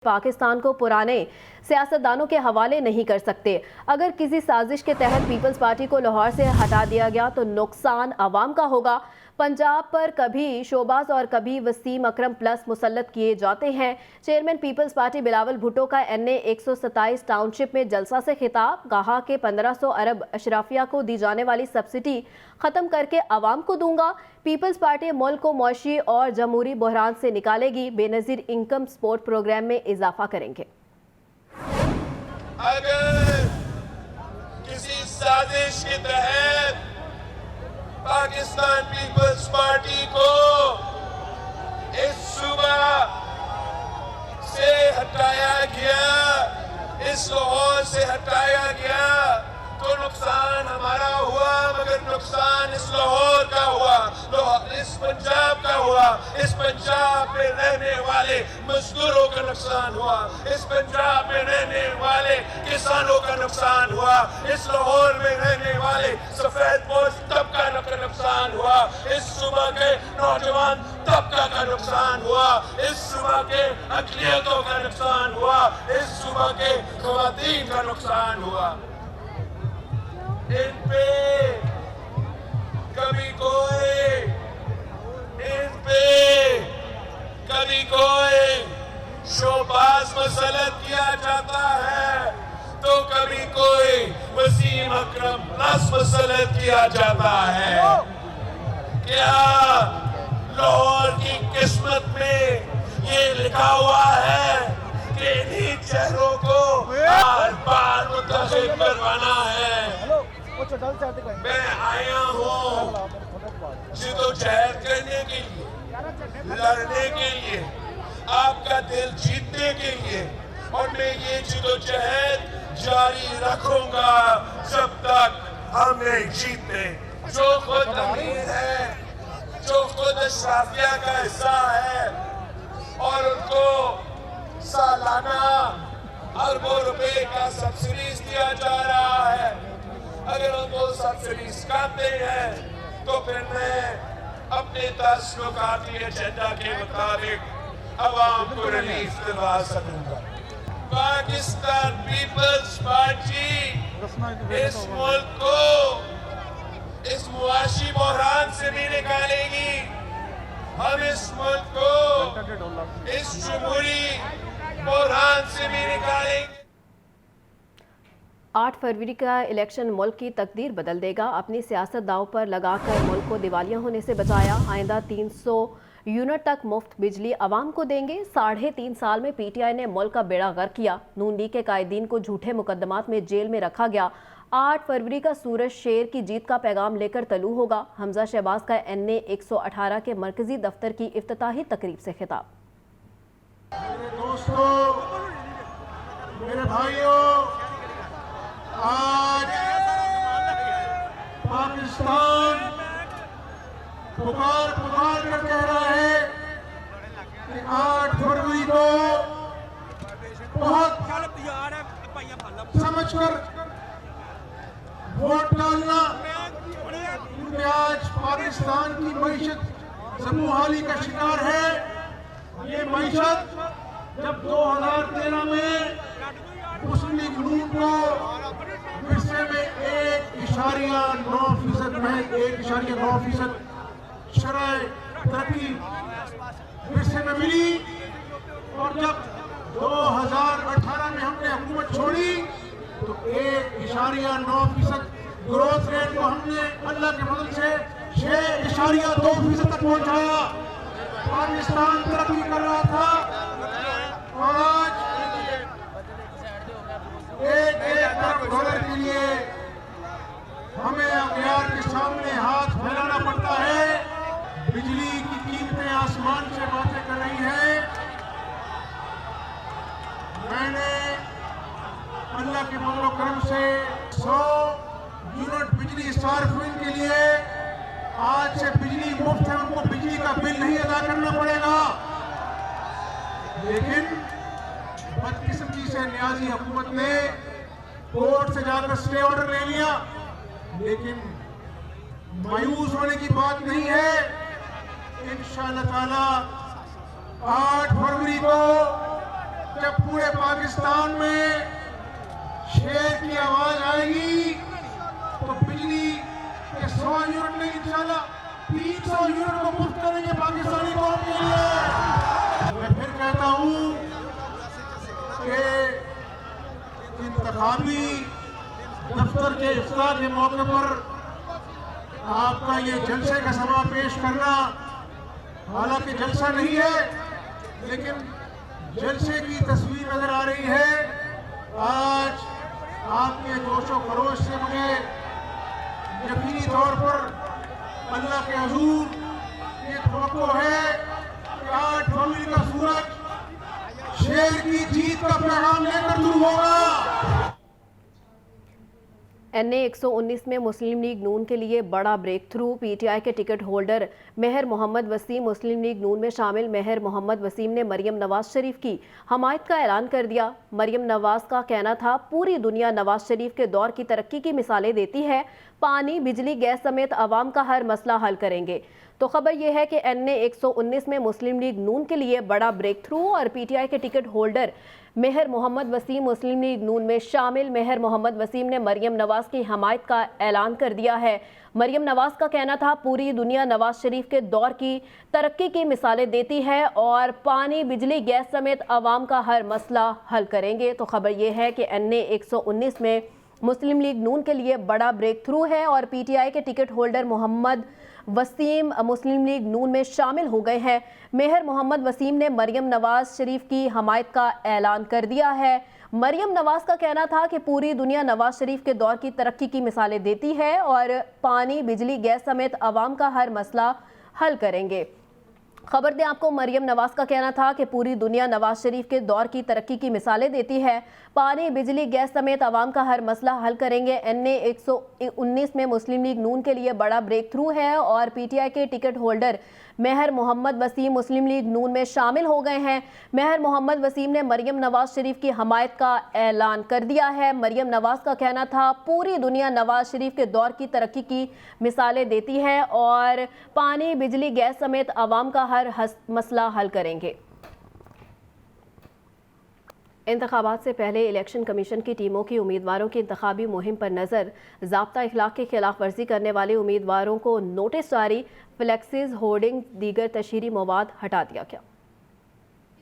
پاکستان کو پرانے سیاستدانوں کے حوالے نہیں کر سکتے۔ اگر کسی سازش کے تحت پیپلز پارٹی کو لاہور سے ہٹا دیا گیا تو نقصان عوام کا ہوگا۔ پنجاب پر کبھی شہباز اور کبھی وسیم اکرم پلس مسلط کیے جاتے ہیں۔ چیئرمین پیپلز پارٹی بلاول بھٹو کا NA 127 ٹاؤن شپ میں جلسہ سے خطاب، کہا کہ 1500 ارب اشرافیہ کو دی جانے والی سبسڈی ختم کر کے عوام کو دوں گا۔ پیپلز پارٹی ملک کو معاشی اور جمہوری بحران سے نکالے گی، بے نظیر انکم سپورٹ پروگرام میں اضافہ کریں گے۔ اگر کسی سازش کے تحت پاکستان پیپلز پارٹی کو اس صوبہ سے ہٹایا گیا، اس لاہور سے ہٹایا گیا تو نقصان ہمارا ہوا، مگر نقصان اس لاہور کا ہوا، اس پنجاب کا ہوا، اس پنجاب میں رہنے والے مزدوروں کا نقصان ہوا، اس پنجاب میں رہنے والے کسانوں کا نقصان ہوا، اس لاہور میں رہنے والے سفید پوش طبقہ کا نقصان ہوا، اس صوبہ کے نوجوان طبقہ کا نقصان ہوا، اس صوبہ کے اقلیتوں کا نقصان ہوا، اس صوبہ کے خواتین کا نقصان ہوا۔ ان پہ کبھی کوئی شہباز مسلط کیا جاتا ہے تو کبھی کوئی وسیم اکرم پلس مسلط کیا جاتا ہے۔ کیا لاہور کی قسمت میں یہ لکھا ہوا ہے کہ انہی چہروں کو بار بار منتخب کروانا ہے؟ میں آیا ہوں جدوجہد کرنے کے لیے، لڑنے کے لیے، آپ کا دل جیتنے کے لیے، اور میں یہ جدوجہد جاری رکھوں گا جب تک ہم نہیں جیتنے۔ جو خود امیر ہے، جو خود اشرافیہ کا حصہ ہے اور ان کو سالانہ اربوں روپے کا سبسڈیز دیا جا رہا ہے، اگر ہم وہ سبسڈیز کاٹتے ہیں تو پھر میں اپنے تعلقاتی ایجنڈا کے مطابق عوام کو ریلیف دلوا سکوں گا۔ پاکستان پیپلز پارٹی اس ملک کو اس معاشی بحران سے بھی نکالے گی، ہم اس ملک کو اس جمہوری بحران سے بھی نکالیں گے۔ 8 فروری کا الیکشن ملک کی تقدیر بدل دے گا۔ اپنی سیاست داؤ پر لگا کر ملک کو دیوالیہ ہونے سے بچایا، آئندہ 300 یونٹ تک مفت بجلی عوام کو دیں گے۔ 3.5 سال میں PTI نے ملک کا بیڑا غرق کیا، نون لیگ کے قائدین کو جھوٹے مقدمات میں جیل میں رکھا گیا۔ 8 فروری کا سورج شیر کی جیت کا پیغام لے کر طلوع ہوگا، حمزہ شہباز کا NA 118 کے مرکزی دفتر کی افتتاحی تقریب سے خطاب۔ میرے دوستوں، میرے بھائیوں، آج پاکستان پکار کر کہہ رہا ہے کہ 8 فروری کو بہت سمجھ کر ووٹ ڈالنا، کیونکہ آج پاکستان کی معیشت زبوحالی کا شکار ہے۔ یہ معیشت جب 2013 میں مسلم لیگ نون کو ورثے میں 1.9% شرح ترقی ورثے میں ملی، اور جب 2018 میں ہم نے حکومت چھوڑی تو 1.9% گروتھ ریٹ کو ہم نے اللہ کے فضل سے 6.2% تک پہنچایا۔ پاکستان ترقی کر رہا تھا، اور آج ایک طرف ڈالر کے لیے ہمیں اغیار کے سامنے ہاتھ پھیلانا پڑتا ہے۔ بجلی کی قیمتیں آسمان سے باتیں کر رہی ہیں۔ میں نے اللہ کے فضل و کرم سے 100 یونٹ بجلی صارفین کے لیے آج سے بجلی مفت ہے، ان کو بجلی کا بل نہیں ادا کرنا پڑے گا۔ لیکن بدقسمتی سے نیازی حکومت نے کورٹ سے جا کر اسٹے آرڈر لے لیا، لیکن مایوس ہونے کی بات نہیں ہے۔ انشاءاللہ تعالی 8 فروری کو जब पूरे पाकिस्तान में शेर की आवाज आएगी तो बिजली के 100 यूनिट नहीं, इंशाल्लाह 300 यूनिट को मुफ्त करेंगे पाकिस्तानी कौम के लिए। मैं फिर कहता हूँ कि इंतखाबी दफ्तर के इफ्तार के मौके पर आपका ये जलसे का समा पेश करना, हालांकि जलसा नहीं है लेकिन जलसे की तस्वीर नजर आ रही है। आज आपके जोशो खरोश से मुझे यकीनी तौर पर अल्लाह के हुजूर ये तवक्को है कि 8 फरवरी का सूरज शेर की जीत का पैगाम लेकर शुरू होगा। NA 119 में मुस्लिम लीग नून के लिए बड़ा ब्रेक थ्रू। PTI के टिकट होल्डर मेहर मोहम्मद वसीम मुस्लिम लीग नून में शामिल। मेहर मोहम्मद वसीम ने मरियम नवाज शरीफ की हमायत का ऐलान कर दिया। मरियम नवाज का कहना था, पूरी दुनिया नवाज शरीफ के दौर की तरक्की की मिसालें देती है, पानी, बिजली, गैस समेत आवाम का हर मसला हल करेंगे। तो खबर यह है कि NA 119 में मुस्लिम लीग नून के लिए बड़ा ब्रेक थ्रू और PTI के टिकट होल्डर मेहर मोहम्मद वसीम मुस्लिम लीग नून में शामिल। मेहर मोहम्मद वसीम ने मरियम नवाज की हमायत का ऐलान कर दिया है। मरियम नवाज का कहना था, पूरी दुनिया नवाज शरीफ के दौर की तरक्की की मिसालें देती है और पानी, बिजली, गैस समेत आवाम का हर मसला हल करेंगे। तो खबर यह है कि NA 119 में मुस्लिम लीग नून के लिए बड़ा ब्रेक थ्रू है और PTI के टिकट होल्डर मोहम्मद वसीम मुस्लिम लीग नून में शामिल हो गए हैं। मेहर मोहम्मद वसीम ने मरियम नवाज शरीफ की हमायत का ऐलान कर दिया है। मरियम नवाज का कहना था कि पूरी दुनिया नवाज शरीफ के दौर की तरक्की की मिसालें देती है और पानी, बिजली, गैस समेत आवाम का हर मसला हल करेंगे। खबर दें आपको, मरियम नवाज का कहना था कि पूरी दुनिया नवाज शरीफ के दौर की तरक्की की मिसालें देती है, पानी, बिजली, गैस समेत आवाम का हर मसला हल करेंगे। NA 119 में मुस्लिम लीग नून के लिए बड़ा ब्रेक थ्रू है और PTI के टिकट होल्डर मेहर मोहम्मद वसीम मुस्लिम लीग नून में शामिल हो गए हैं। मेहर मोहम्मद वसीम ने मरियम नवाज शरीफ की हमायत का ऐलान कर दिया है। मरियम नवाज का कहना था, पूरी दुनिया नवाज शरीफ के दौर की तरक्की की मिसालें देती है और पानी, बिजली, गैस समेत आवाम का हर मसला हल करेंगे। इंतखाबात से पहले इलेक्शन कमीशन की टीमों की उम्मीदवारों की इंतखाबी मुहिम पर नज़र। ज़ाब्ता इखलाक की खिलाफ वर्जी करने वाले उम्मीदवारों को नोटिस जारी, फ्लेक्सिस, होर्डिंग, दीगर तशहीरी मवाद हटा दिया गया।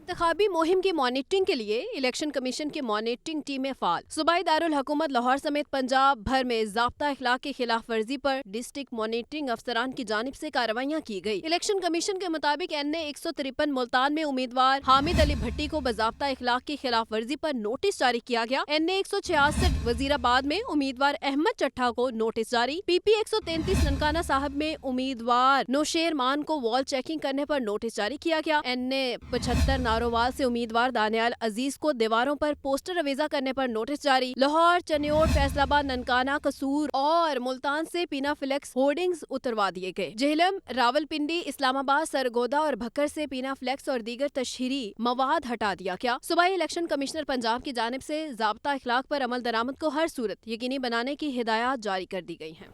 इंतखाबी मुहिम की मॉनिटरिंग के लिए इलेक्शन कमीशन की मॉनिटरिंग टीमें फाल। सूबाई दारुल हुकूमत लाहौर समेत पंजाब भर में ज़ाब्ता इखलाक की खिलाफ वर्जी पर डिस्ट्रिक्ट मॉनिटरिंग अफसरान की जानिब से कार्रवाइयाँ की गई। इलेक्शन कमीशन के मुताबिक NA 153 मुल्तान में उम्मीदवार हामिद अली भट्टी को बज़ाब्ता इखलाक की खिलाफ वर्जी पर नोटिस जारी किया गया। NA 166 वजीराबाद में उम्मीदवार अहमद चट्ठा को नोटिस जारी। PP 133 ननकाना साहब में उम्मीदवार नौशेर मान को वॉल चेकिंग करने पर नोटिस जारी किया गया। NA 75 नारोवाल से उम्मीदवार दानियाल अजीज को दीवारों पर पोस्टर अवेजा करने पर नोटिस जारी। लाहौर, चन्योट, फैसलाबाद, ननकाना, कसूर और मुल्तान से पीना फ्लेक्स होर्डिंग्स उतरवा दिए गए। जेहलम, रावलपिंडी, इस्लामाबाद, सरगोदा और भक्कर से पीना फ्लेक्स और दीगर तशहीरी मवाद हटा दिया गया। सूबाई इलेक्शन कमिश्नर पंजाब की जानिब से ज़ाब्ता इखलाक पर अमल दरामद को हर सूरत यकीनी बनाने की हिदायत जारी कर दी गई हैं।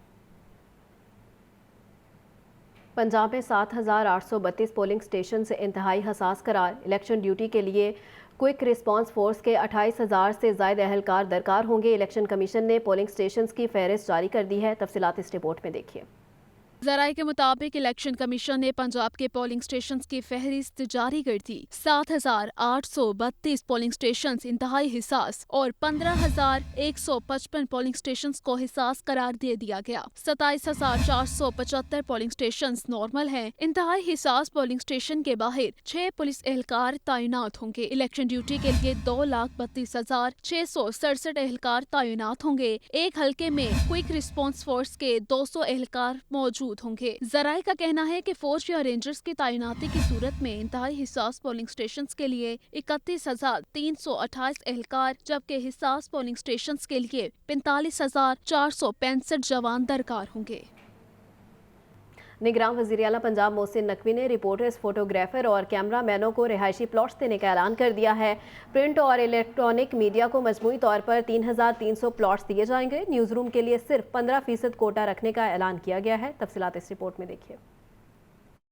पंजाब में 7,832 पोलिंग स्टेशन से इंतहाई हसास करार। इलेक्शन ड्यूटी के लिए क्विक रिस्पांस फोर्स के 28,000 से ज़ायद एहलकार दरकार होंगे। इलेक्शन कमीशन ने पोलिंग स्टेशन की फहरिस्त जारी कर दी है। तफसीलात इस रिपोर्ट में देखिए। ज़राए के मुताबिक इलेक्शन कमीशन ने पंजाब के पोलिंग स्टेशन की फहरिस्त जारी कर दी। 7,832 पोलिंग स्टेशन इंतहाई हिसास और 15,155 पोलिंग स्टेशन को हिसास करार दे दिया गया। 27,475 पोलिंग स्टेशन नॉर्मल हैं। इंतहाई हिसास पोलिंग स्टेशन के बाहर 6 पुलिस एहलकार तैनात होंगे। इलेक्शन ड्यूटी के लिए 2,32,667 एहलकार तैनात होंगे। एक हल्के में क्विक रिस्पांस फोर्स के 200 एहलकार मौजूद होंगे। ज़राए का कहना है कि फौज या रेंजर्स की तैनाती की सूरत में इंतहाई हिसास पोलिंग स्टेशन के लिए 31,328 एहलकार, जबकि हिसास पोलिंग स्टेशन के लिए 45,465 जवान दरकार होंगे। निगरान वज़ीर-ए-आला पंजाब मोहसिन नकवी ने रिपोर्टर्स, फोटोग्राफर और कैमरा मैनों को रिहायशी प्लॉट्स देने का ऐलान कर दिया है। प्रिंट और इलेक्ट्रॉनिक मीडिया को मजमूई तौर पर 3,300 प्लॉट्स दिए जाएंगे। न्यूज़ रूम के लिए सिर्फ 15% कोटा रखने का ऐलान किया गया है। तफसीलात इस रिपोर्ट में देखिए।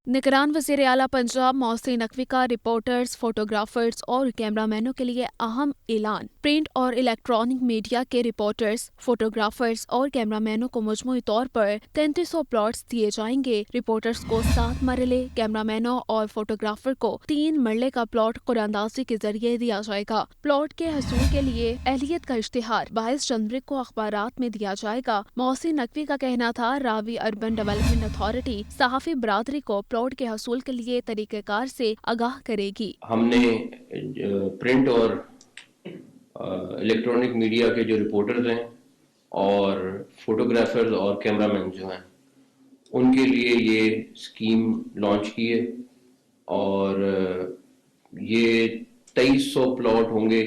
निगरान वज़ीर आला पंजाब मोहसिन नकवी का रिपोर्टर्स, फोटोग्राफर्स और कैमरामैनों के लिए अहम ऐलान। प्रिंट और इलेक्ट्रॉनिक मीडिया के रिपोर्टर्स, फोटोग्राफर्स और कैमरामैनों को मजमूई तौर पर 3300 प्लॉट्स दिए जाएंगे। रिपोर्टर्स को 7 मरले, कैमरामैनों और फोटोग्राफर को 3 मरले का प्लॉट कुरानंदाजी के जरिए दिया जाएगा। प्लॉट के हसूल के लिए अहलियत का इश्तिहार 22 जनवरी को अखबारात में दिया जाएगा। मोहसिन नकवी का कहना था, रावी अर्बन डेवलपमेंट अथॉरिटी सहाफी बरादरी को प्लॉट के हसूल के लिए तरीक़ेकार से आगाह करेगी। हमने प्रिंट और इलेक्ट्रॉनिक मीडिया के जो रिपोर्टर्स हैं और फोटोग्राफर्स और कैमरामैन जो हैं उनके लिए ये स्कीम लॉन्च की है और ये 2300 प्लॉट होंगे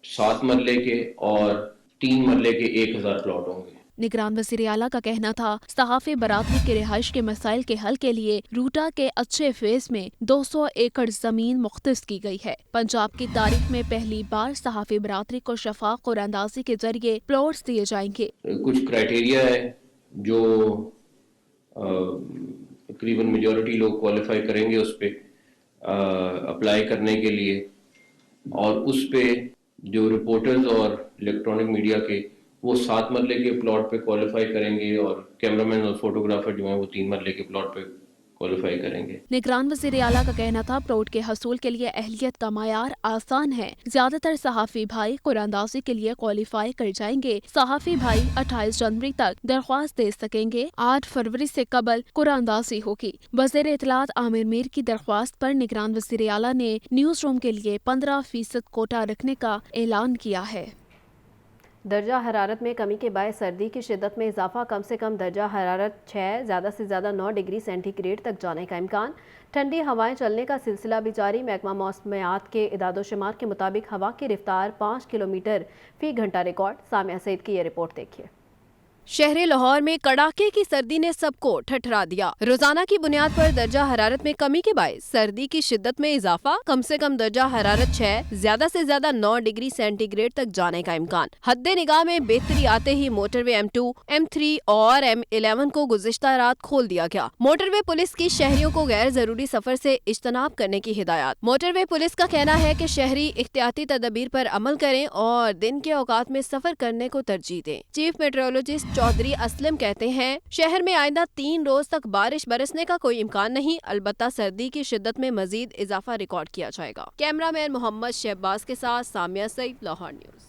7 मरले के और 3 मरले के 1000 प्लॉट होंगे। निगरान वज़ीर आला का कहना था, सहाफ़ी बरादरी के रिहाइश के मसाइल के हल के लिए रूटा के अच्छे फेज में 200 एकड़ जमीन मुख्तस की गई है। पंजाब की तारीख में पहली बार सहाफ़ी बरादरी को शफाफ कुरानंदाजी के जरिए प्लॉट्स दिए जाएंगे। कुछ क्राइटेरिया है जो तकरीबन मेजॉरिटी लोग क्वालिफाई करेंगे उस पे अप्लाई करने के लिए, और उस पे जो रिपोर्टर्स और इलेक्ट्रॉनिक मीडिया के वो 7 मरले के प्लॉट पे क्वालिफाई करेंगे और कैमरामैन और फोटोग्राफर जो हैं वो 3 मरले के प्लॉट पे क्वालिफाई करेंगे। निगरान वज़ीर आला का कहना था, प्लॉट के हसूल के लिए अहलियत का मायार आसान है। ज्यादातर सहाफ़ी भाई कुरानंदाजी के लिए क्वालिफाई कर जाएंगे। सहाफ़ी भाई 28 जनवरी तक दरख्वास्त दे सकेंगे। 8 फरवरी से कबल कुरानंदाजी होगी। वज़ीर इत्तलात आमिर मीर की दरख्वास्त पर निगरान वज़ीर आला ने न्यूज रूम के लिए 15% कोटा रखने का ऐलान किया है। दर्जा हरारत में कमी के बायस सर्दी की शिद्दत में इजाफा, कम से कम दर्जा हरारत 6 ज़्यादा से ज़्यादा 9 डिग्री सेंटीग्रेड तक जाने का इम्कान। ठंडी हवाएं चलने का सिलसिला भी जारी। महकमा मौसमियात के इदादोशुमार के मुताबिक हवा की रफ्तार 5 किलोमीटर फी घंटा रिकॉर्ड। सामिया सईद की ये रिपोर्ट देखिए। शहर लाहौर में कड़ाके की सर्दी ने सबको ठठरा दिया। रोजाना की बुनियाद पर दर्जा हरारत में कमी के बायस सर्दी की शिद्दत में इजाफा, कम से कम दर्जा हरारत 6 ज्यादा से ज्यादा 9 डिग्री सेंटीग्रेड तक जाने का इम्कान। हद्दे निगाह में बेहतरी आते ही मोटरवे M2, M3 और M11 को गुज़िश्ता रात खोल दिया गया। मोटरवे पुलिस की शहरियों को गैर जरूरी सफर से इज्तनाब करने की हिदायत। मोटरवे पुलिस का कहना है कि शहरी एहतियाती तदबीर पर अमल करें और दिन के औकात में सफर करने को तरजीह दें। चीफ मेट्रोलॉजिस्ट चौधरी असलम कहते हैं, शहर में आइंदा 3 रोज तक बारिश बरसने का कोई इम्कान नहीं, अलबत्ता सर्दी की शिद्दत में मजीद इजाफा रिकॉर्ड किया जाएगा। कैमरामैन मोहम्मद शहबाज के साथ सामिया सईद, लाहौर न्यूज।